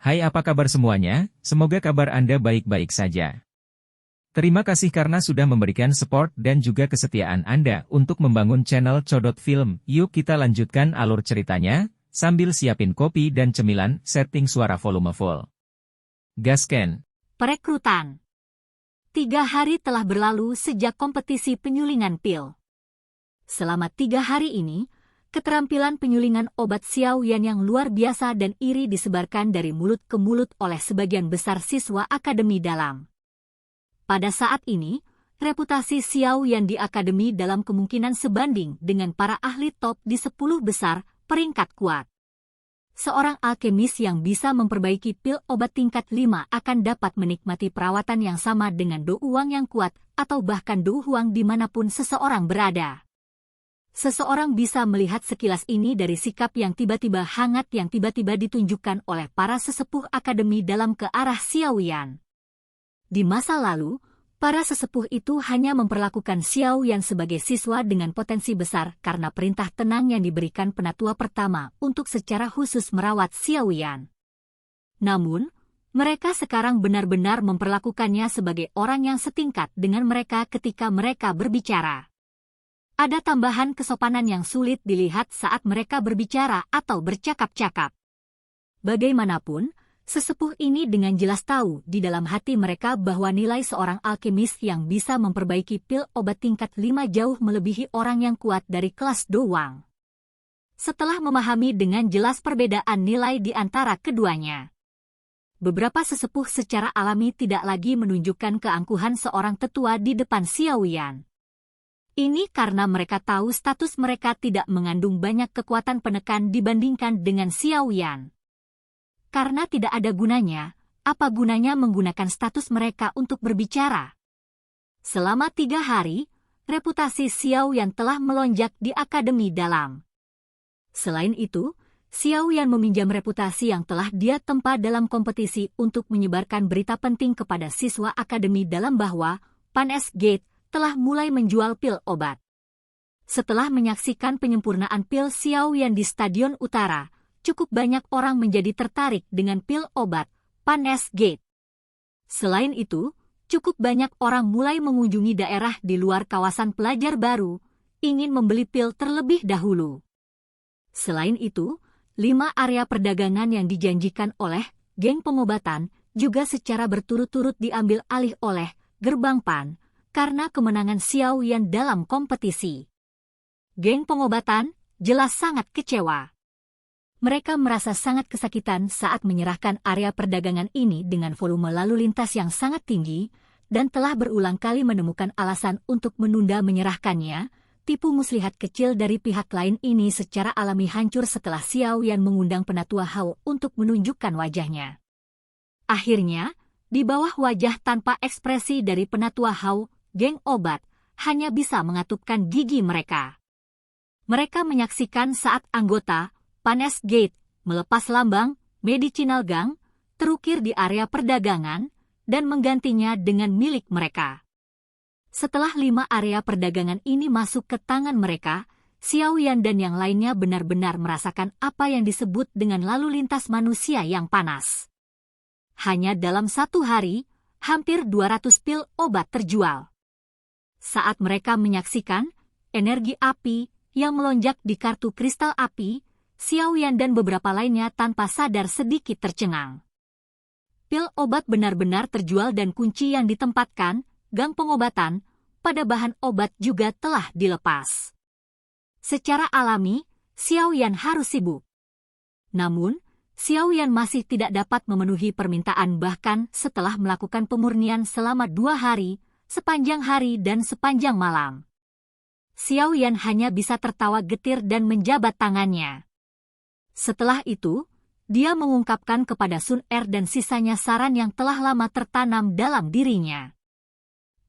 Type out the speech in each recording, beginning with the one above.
Hai, apa kabar semuanya? Semoga kabar Anda baik-baik saja. Terima kasih karena sudah memberikan support dan juga kesetiaan Anda untuk membangun channel Codot Film. Yuk kita lanjutkan alur ceritanya, sambil siapin kopi dan cemilan, setting suara volume full. Gasken. Perekrutan. 3 hari telah berlalu sejak kompetisi penyulingan pil. Selama 3 hari ini, keterampilan penyulingan obat Xiaoyan yang luar biasa dan iri disebarkan dari mulut ke mulut oleh sebagian besar siswa Akademi Dalam. Pada saat ini, reputasi Xiaoyan di Akademi Dalam kemungkinan sebanding dengan para ahli top di 10 besar peringkat kuat. Seorang alkemis yang bisa memperbaiki pil obat tingkat 5 akan dapat menikmati perawatan yang sama dengan Do Huang yang kuat atau bahkan Do Huang dimanapun seseorang berada. Seseorang bisa melihat sekilas ini dari sikap yang tiba-tiba hangat yang tiba-tiba ditunjukkan oleh para sesepuh Akademi Dalam ke arah Xiaoyan. Di masa lalu, para sesepuh itu hanya memperlakukan Xiaoyan sebagai siswa dengan potensi besar karena perintah tenang yang diberikan penatua pertama untuk secara khusus merawat Xiaoyan. Namun, mereka sekarang benar-benar memperlakukannya sebagai orang yang setingkat dengan mereka ketika mereka berbicara. Ada tambahan kesopanan yang sulit dilihat saat mereka berbicara atau bercakap-cakap. Bagaimanapun, sesepuh ini dengan jelas tahu di dalam hati mereka bahwa nilai seorang alkemis yang bisa memperbaiki pil obat tingkat 5 jauh melebihi orang yang kuat dari kelas Do Huang. Setelah memahami dengan jelas perbedaan nilai di antara keduanya, beberapa sesepuh secara alami tidak lagi menunjukkan keangkuhan seorang tetua di depan Xiaoyan. Ini karena mereka tahu status mereka tidak mengandung banyak kekuatan penekan dibandingkan dengan Xiaoyan. Karena tidak ada gunanya, apa gunanya menggunakan status mereka untuk berbicara? Selama 3 hari, reputasi Xiaoyan telah melonjak di Akademi Dalam. Selain itu, Xiaoyan meminjam reputasi yang telah dia tempa dalam kompetisi untuk menyebarkan berita penting kepada siswa Akademi Dalam bahwa Panes Gate telah mulai menjual pil obat. Setelah menyaksikan penyempurnaan pil Xiaoyan di Stadion Utara, cukup banyak orang menjadi tertarik dengan pil obat Panes Gate. Selain itu, cukup banyak orang mulai mengunjungi daerah di luar kawasan pelajar baru, ingin membeli pil terlebih dahulu. Selain itu, 5 area perdagangan yang dijanjikan oleh geng pengobatan juga secara berturut-turut diambil alih oleh Gerbang Pan karena kemenangan Xiaoyan dalam kompetisi. Geng pengobatan jelas sangat kecewa. Mereka merasa sangat kesakitan saat menyerahkan area perdagangan ini dengan volume lalu lintas yang sangat tinggi, dan telah berulang kali menemukan alasan untuk menunda menyerahkannya. Tipu muslihat kecil dari pihak lain ini secara alami hancur setelah Xiaoyan mengundang penatua Hao untuk menunjukkan wajahnya. Akhirnya, di bawah wajah tanpa ekspresi dari penatua Hao, geng obat hanya bisa mengatupkan gigi mereka. Mereka menyaksikan saat anggota Panes Gate melepas lambang Medicinal Gang terukir di area perdagangan dan menggantinya dengan milik mereka. Setelah 5 area perdagangan ini masuk ke tangan mereka, Xiaoyan dan yang lainnya benar-benar merasakan apa yang disebut dengan lalu lintas manusia yang panas. Hanya dalam 1 hari, hampir 200 pil obat terjual. Saat mereka menyaksikan energi api yang melonjak di kartu kristal api, Xiaoyan dan beberapa lainnya tanpa sadar sedikit tercengang. Pil obat benar-benar terjual dan kunci yang ditempatkan, gang pengobatan, pada bahan obat juga telah dilepas. Secara alami, Xiaoyan harus sibuk. Namun, Xiaoyan masih tidak dapat memenuhi permintaan bahkan setelah melakukan pemurnian selama 2 hari, sepanjang hari dan sepanjang malam. Xiaoyan hanya bisa tertawa getir dan menjabat tangannya. Setelah itu, dia mengungkapkan kepada Sun Er dan sisanya saran yang telah lama tertanam dalam dirinya.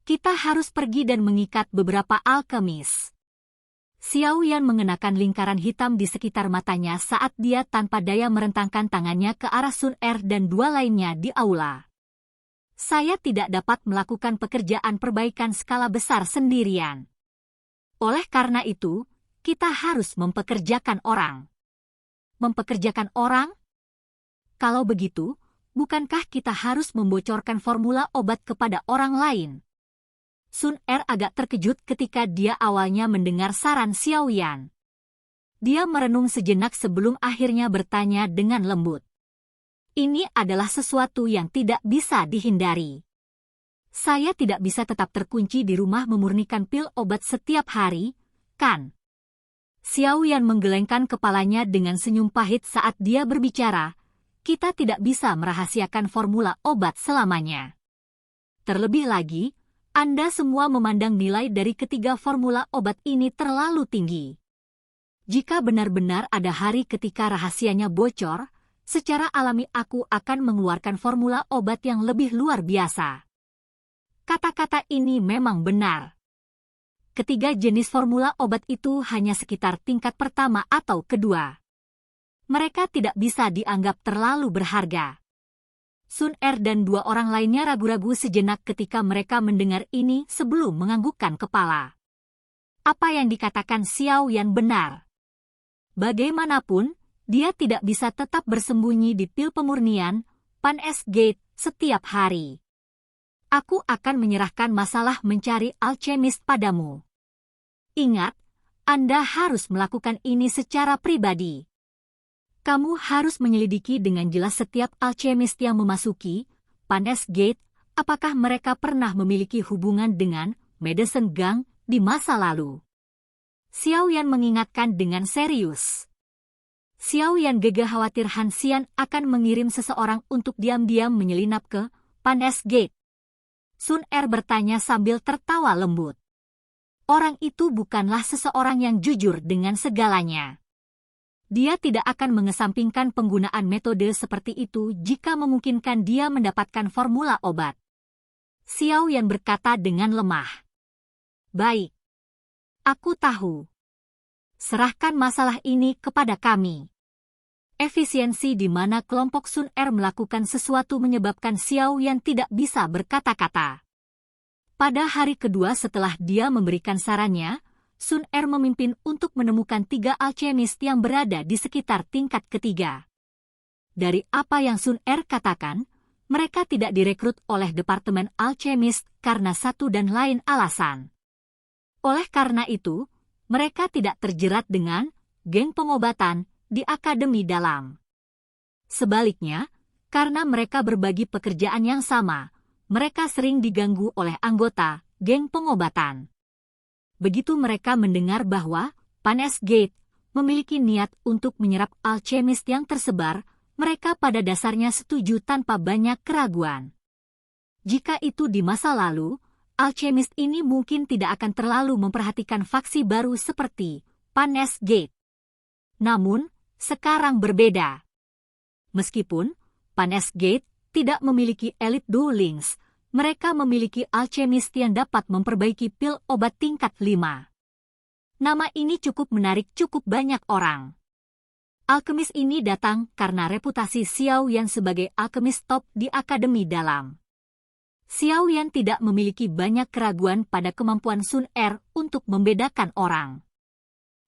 Kita harus pergi dan mengikat beberapa alkemis. Xiaoyan mengenakan lingkaran hitam di sekitar matanya saat dia tanpa daya merentangkan tangannya ke arah Sun Er dan 2 lainnya di aula. Saya tidak dapat melakukan pekerjaan perbaikan skala besar sendirian. Oleh karena itu, kita harus mempekerjakan orang. Mempekerjakan orang? Kalau begitu, bukankah kita harus membocorkan formula obat kepada orang lain? Sun Er agak terkejut ketika dia awalnya mendengar saran Xiao Yan. Dia merenung sejenak sebelum akhirnya bertanya dengan lembut. Ini adalah sesuatu yang tidak bisa dihindari. Saya tidak bisa tetap terkunci di rumah memurnikan pil obat setiap hari, kan? Xiao Yan menggelengkan kepalanya dengan senyum pahit saat dia berbicara. Kita tidak bisa merahasiakan formula obat selamanya. Terlebih lagi, Anda semua memandang nilai dari ketiga formula obat ini terlalu tinggi. Jika benar-benar ada hari ketika rahasianya bocor, secara alami aku akan mengeluarkan formula obat yang lebih luar biasa. Kata-kata ini memang benar. Ketiga jenis formula obat itu hanya sekitar tingkat pertama atau kedua. Mereka tidak bisa dianggap terlalu berharga. Sun Er dan dua orang lainnya ragu-ragu sejenak ketika mereka mendengar ini sebelum menganggukkan kepala. Apa yang dikatakan Xiao Yan benar. Bagaimanapun, dia tidak bisa tetap bersembunyi di pil pemurnian, Pan S Gate, setiap hari. Aku akan menyerahkan masalah mencari alchemist padamu. Ingat, Anda harus melakukan ini secara pribadi. Kamu harus menyelidiki dengan jelas setiap alchemist yang memasuki Pan S Gate, apakah mereka pernah memiliki hubungan dengan Medicine Gang di masa lalu. Xiao Yan mengingatkan dengan serius. Xiao Yan gegah khawatir Han Xian akan mengirim seseorang untuk diam-diam menyelinap ke Pan S Gate. Sun Er bertanya sambil tertawa lembut. Orang itu bukanlah seseorang yang jujur dengan segalanya. Dia tidak akan mengesampingkan penggunaan metode seperti itu jika memungkinkan dia mendapatkan formula obat. Xiao Yan berkata dengan lemah. Baik. Aku tahu. Serahkan masalah ini kepada kami. Efisiensi di mana kelompok Sun Er melakukan sesuatu menyebabkan Xiao Yan tidak bisa berkata-kata. Pada hari kedua setelah dia memberikan sarannya, Sun Er memimpin untuk menemukan 3 alchemist yang berada di sekitar tingkat ketiga. Dari apa yang Sun Er katakan, mereka tidak direkrut oleh Departemen Alchemist karena satu dan lain alasan. Oleh karena itu, mereka tidak terjerat dengan geng pengobatan di Akademi Dalam. Sebaliknya, karena mereka berbagi pekerjaan yang sama, mereka sering diganggu oleh anggota geng pengobatan. Begitu mereka mendengar bahwa Pan S Gate memiliki niat untuk menyerap alchemist yang tersebar, mereka pada dasarnya setuju tanpa banyak keraguan. Jika itu di masa lalu, alchemist ini mungkin tidak akan terlalu memperhatikan faksi baru seperti Pan S Gate. Namun, sekarang berbeda. Meskipun Pan S Gate tidak memiliki elite duelings, mereka memiliki alchemist yang dapat memperbaiki pil obat tingkat 5. Nama ini cukup menarik cukup banyak orang. Alkemis ini datang karena reputasi Xiao Yan sebagai alkemis top di Akademi Dalam. Xiao Yan tidak memiliki banyak keraguan pada kemampuan Sun Er untuk membedakan orang.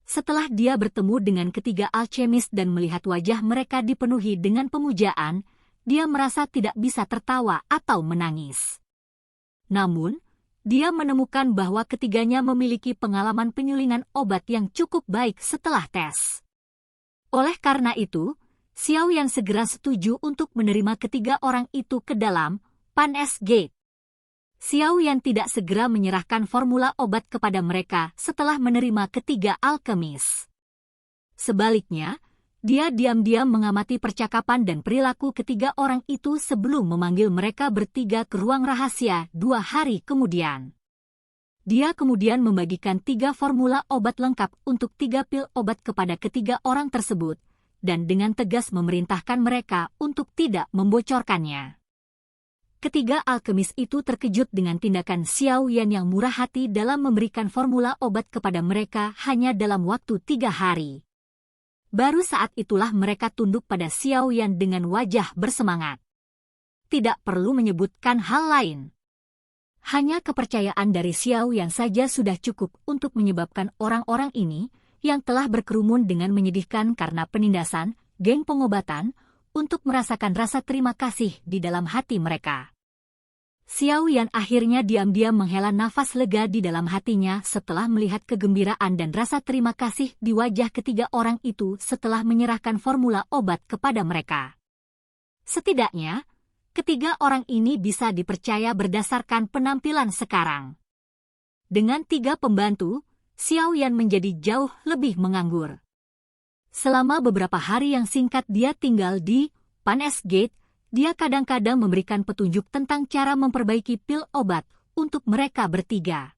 Setelah dia bertemu dengan ketiga alchemist dan melihat wajah mereka dipenuhi dengan pemujaan, dia merasa tidak bisa tertawa atau menangis. Namun, dia menemukan bahwa ketiganya memiliki pengalaman penyulingan obat yang cukup baik setelah tes. Oleh karena itu, Xiao Yan segera setuju untuk menerima ketiga orang itu ke dalam Pan S Gate. Xiao Yan tidak segera menyerahkan formula obat kepada mereka setelah menerima ketiga alkemis. Sebaliknya, dia diam-diam mengamati percakapan dan perilaku ketiga orang itu sebelum memanggil mereka bertiga ke ruang rahasia 2 hari kemudian. Dia kemudian membagikan 3 formula obat lengkap untuk 3 pil obat kepada ketiga orang tersebut, dan dengan tegas memerintahkan mereka untuk tidak membocorkannya. Ketiga alkemis itu terkejut dengan tindakan Xiao Yan yang murah hati dalam memberikan formula obat kepada mereka hanya dalam waktu 3 hari. Baru saat itulah mereka tunduk pada Xiao Yan dengan wajah bersemangat. Tidak perlu menyebutkan hal lain. Hanya kepercayaan dari Xiao Yan saja sudah cukup untuk menyebabkan orang-orang ini, yang telah berkerumun dengan menyedihkan karena penindasan, geng pengobatan, untuk merasakan rasa terima kasih di dalam hati mereka. Xiao Yan akhirnya diam-diam menghela nafas lega di dalam hatinya setelah melihat kegembiraan dan rasa terima kasih di wajah ketiga orang itu setelah menyerahkan formula obat kepada mereka. Setidaknya, ketiga orang ini bisa dipercaya berdasarkan penampilan sekarang. Dengan 3 pembantu, Xiao Yan menjadi jauh lebih menganggur. Selama beberapa hari yang singkat dia tinggal di Panes Gate, dia kadang-kadang memberikan petunjuk tentang cara memperbaiki pil obat untuk mereka bertiga.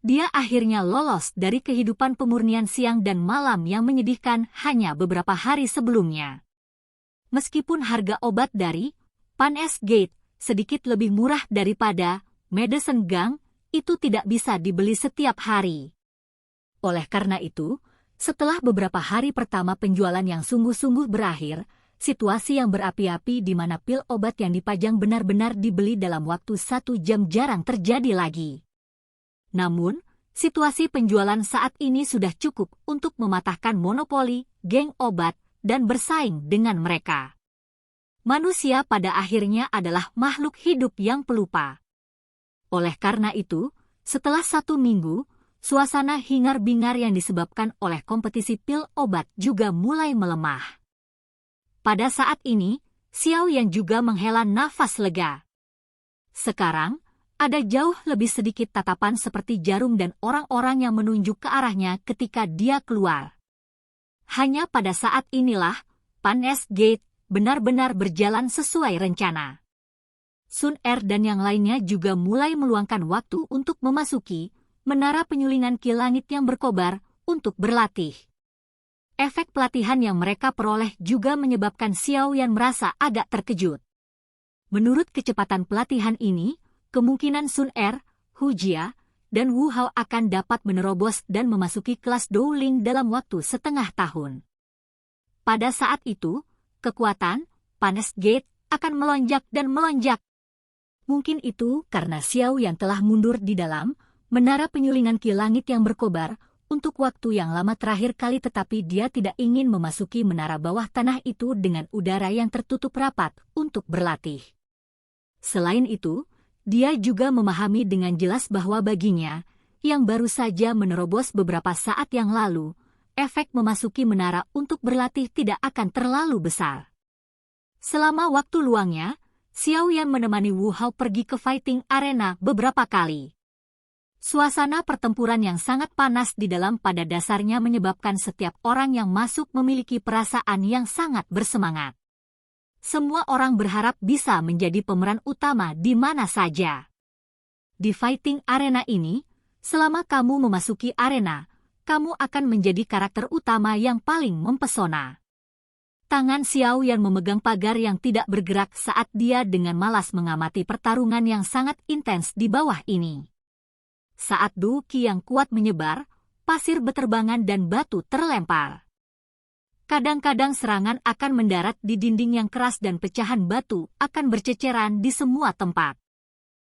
Dia akhirnya lolos dari kehidupan pemurnian siang dan malam yang menyedihkan hanya beberapa hari sebelumnya. Meskipun harga obat dari Panes Gate sedikit lebih murah daripada Medicine Gang, itu tidak bisa dibeli setiap hari. Oleh karena itu, setelah beberapa hari pertama penjualan yang sungguh-sungguh berakhir, situasi yang berapi-api di mana pil obat yang dipajang benar-benar dibeli dalam waktu 1 jam jarang terjadi lagi. Namun, situasi penjualan saat ini sudah cukup untuk mematahkan monopoli geng obat dan bersaing dengan mereka. Manusia pada akhirnya adalah makhluk hidup yang pelupa. Oleh karena itu, setelah 1 minggu, suasana hingar-bingar yang disebabkan oleh kompetisi pil obat juga mulai melemah. Pada saat ini, Xiao Yan juga menghela nafas lega. Sekarang, ada jauh lebih sedikit tatapan seperti jarum dan orang-orang yang menunjuk ke arahnya ketika dia keluar. Hanya pada saat inilah, Panes Gate benar-benar berjalan sesuai rencana. Sun Er dan yang lainnya juga mulai meluangkan waktu untuk memasuki menara penyulingan ki langit yang berkobar untuk berlatih. Efek pelatihan yang mereka peroleh juga menyebabkan Xiao Yan merasa agak terkejut. Menurut kecepatan pelatihan ini, kemungkinan Sun Er, Hu Jia, dan Wu Hao akan dapat menerobos dan memasuki kelas Dowling dalam waktu setengah tahun. Pada saat itu, kekuatan Panes Gate akan melonjak dan melonjak. Mungkin itu karena Xiao Yan telah mundur di dalam menara penyulingan ki langit yang berkobar untuk waktu yang lama terakhir kali, tetapi dia tidak ingin memasuki menara bawah tanah itu dengan udara yang tertutup rapat untuk berlatih. Selain itu, dia juga memahami dengan jelas bahwa baginya, yang baru saja menerobos beberapa saat yang lalu, efek memasuki menara untuk berlatih tidak akan terlalu besar. Selama waktu luangnya, Xiao Yan menemani Wu Hao pergi ke fighting arena beberapa kali. Suasana pertempuran yang sangat panas di dalam pada dasarnya menyebabkan setiap orang yang masuk memiliki perasaan yang sangat bersemangat. Semua orang berharap bisa menjadi pemeran utama di mana saja. Di fighting arena ini, selama kamu memasuki arena, kamu akan menjadi karakter utama yang paling mempesona. Tangan Xiao Yan memegang pagar yang tidak bergerak saat dia dengan malas mengamati pertarungan yang sangat intens di bawah ini. Saat duki yang kuat menyebar, pasir beterbangan dan batu terlempar. Kadang-kadang serangan akan mendarat di dinding yang keras dan pecahan batu akan berceceran di semua tempat.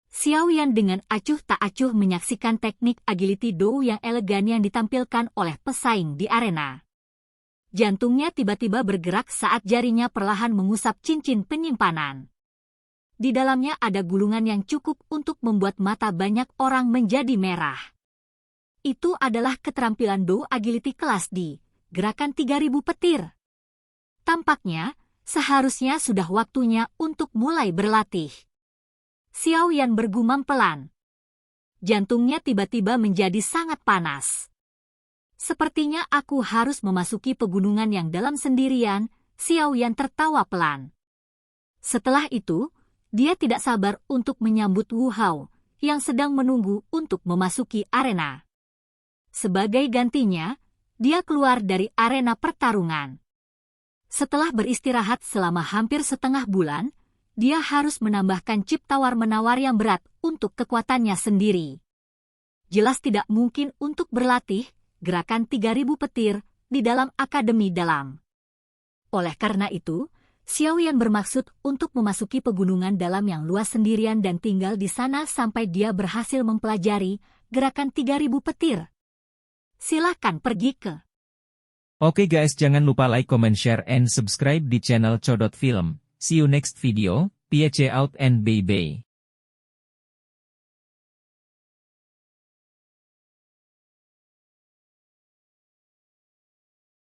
Xiao Yan dengan acuh tak acuh menyaksikan teknik agility do yang elegan yang ditampilkan oleh pesaing di arena. Jantungnya tiba-tiba bergerak saat jarinya perlahan mengusap cincin penyimpanan. Di dalamnya ada gulungan yang cukup untuk membuat mata banyak orang menjadi merah. Itu adalah keterampilan Do Agility kelas D, gerakan 3000 petir. Tampaknya, seharusnya sudah waktunya untuk mulai berlatih. Xiao Yan bergumam pelan. Jantungnya tiba-tiba menjadi sangat panas. Sepertinya aku harus memasuki pegunungan yang dalam sendirian, Xiao Yan tertawa pelan. Setelah itu, dia tidak sabar untuk menyambut Wu Hao, yang sedang menunggu untuk memasuki arena. Sebagai gantinya, dia keluar dari arena pertarungan. Setelah beristirahat selama hampir setengah bulan, dia harus menambahkan chip tawar-menawar yang berat untuk kekuatannya sendiri. Jelas tidak mungkin untuk berlatih gerakan 3000 petir di dalam akademi dalam. Oleh karena itu, Xiao Yan bermaksud untuk memasuki pegunungan dalam yang luas sendirian dan tinggal di sana sampai dia berhasil mempelajari gerakan 3000 petir. Silakan pergi ke. Oke guys, jangan lupa like, comment, share, and subscribe di channel Codot Film. See you next video, peace out and bye bye.